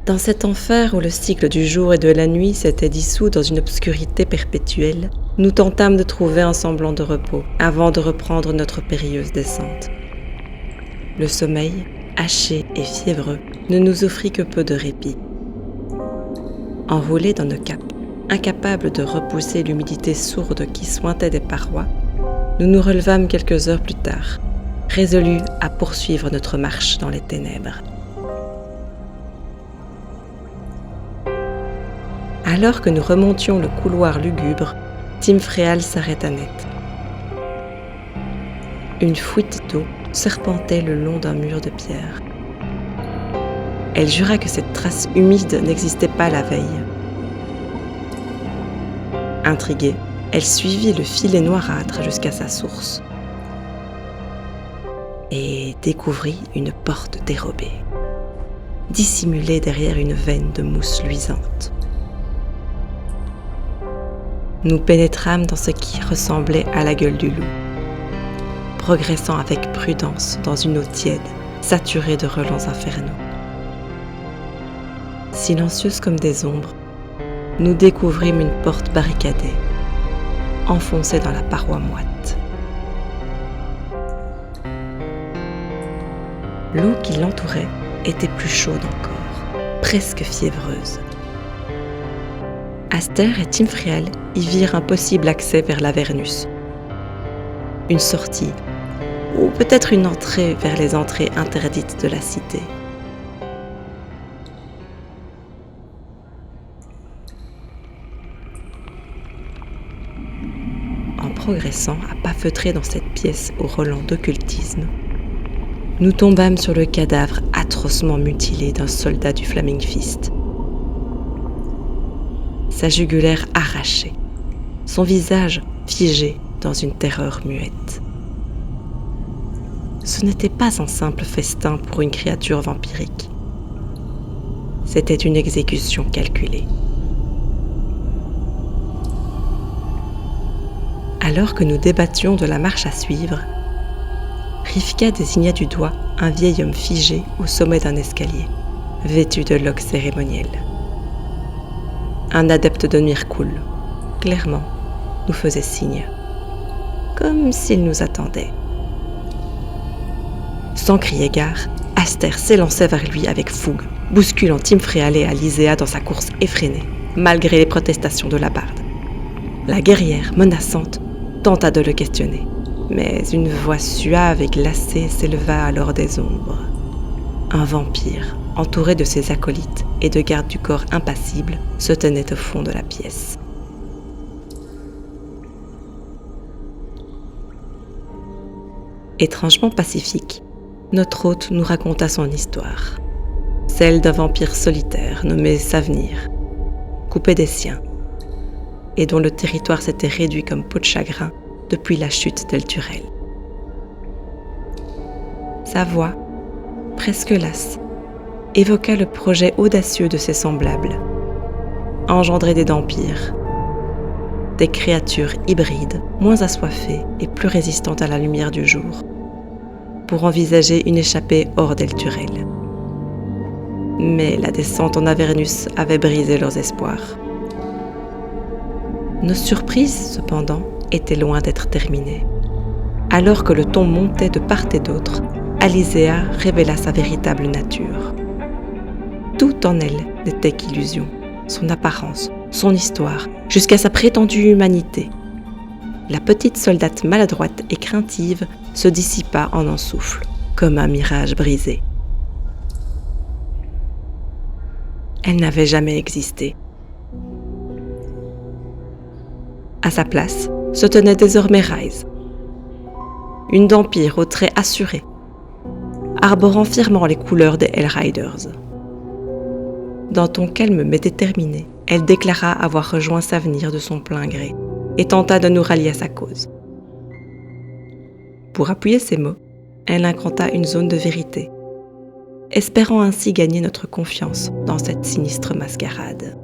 Dans cet enfer où le cycle du jour et de la nuit s'était dissous dans une obscurité perpétuelle, nous tentâmes de trouver un semblant de repos avant de reprendre notre périlleuse descente. Le sommeil, haché et fiévreux, ne nous offrit que peu de répit. Enroulés dans nos capes, incapables de repousser l'humidité sourde qui suintait des parois, nous nous relevâmes quelques heures plus tard, résolus à poursuivre notre marche dans les ténèbres. Alors que nous remontions le couloir lugubre, Timfréal s'arrêta net. Une fuite d'eau serpentait le long d'un mur de pierre. Elle jura que cette trace humide n'existait pas la veille. Intriguée, elle suivit le filet noirâtre jusqu'à sa source et découvrit une porte dérobée, dissimulée derrière une veine de mousse luisante. Nous pénétrâmes dans ce qui ressemblait à la gueule du loup, progressant avec prudence dans une eau tiède, saturée de relents infernaux. Silencieuses comme des ombres, nous découvrîmes une porte barricadée, enfoncée dans la paroi moite. L'eau qui l'entourait était plus chaude encore, presque fiévreuse. Aster et Timfréal y virent un possible accès vers l'Avernus. Une sortie, ou peut-être une entrée vers les entrées interdites de la cité. En progressant à pas feutrés dans cette pièce au relent d'occultisme, nous tombâmes sur le cadavre atrocement mutilé d'un soldat du Flaming Fist. Sa jugulaire arrachée, son visage figé dans une terreur muette. Ce n'était pas un simple festin pour une créature vampirique. C'était une exécution calculée. Alors que nous débattions de la marche à suivre, Rivka désigna du doigt un vieil homme figé au sommet d'un escalier, vêtu de loques cérémonielles. Un adepte de Mirkul, clairement, nous faisait signe, comme s'il nous attendait. Sans crier gare, Aster s'élançait vers lui avec fougue, bousculant Timfréal et Alizéa dans sa course effrénée, malgré les protestations de la barde. La guerrière, menaçante, tenta de le questionner, mais une voix suave et glacée s'éleva alors des ombres. Un vampire, entouré de ses acolytes et de gardes du corps impassibles, se tenait au fond de la pièce. Étrangement pacifique, notre hôte nous raconta son histoire, celle d'un vampire solitaire nommé Savenir, coupé des siens, et dont le territoire s'était réduit comme peau de chagrin depuis la chute d'Elturel. Sa voix, presque lasse, évoqua le projet audacieux de ses semblables, engendrer des vampires, des créatures hybrides, moins assoiffées et plus résistantes à la lumière du jour, pour envisager une échappée hors d'Elturel. Mais la descente en Avernus avait brisé leurs espoirs. Nos surprises, cependant, étaient loin d'être terminées. Alors que le ton montait de part et d'autre, Alizéa révéla sa véritable nature. Tout en elle n'était qu'illusion, son apparence, son histoire, jusqu'à sa prétendue humanité. La petite soldate maladroite et craintive se dissipa en un souffle, comme un mirage brisé. Elle n'avait jamais existé. À sa place se tenait désormais Rise, une vampire aux traits assurés, arborant fièrement les couleurs des Hellriders. D'un ton calme mais déterminé, elle déclara avoir rejoint Savenir de son plein gré et tenta de nous rallier à sa cause. Pour appuyer ses mots, elle incanta une zone de vérité, espérant ainsi gagner notre confiance dans cette sinistre mascarade.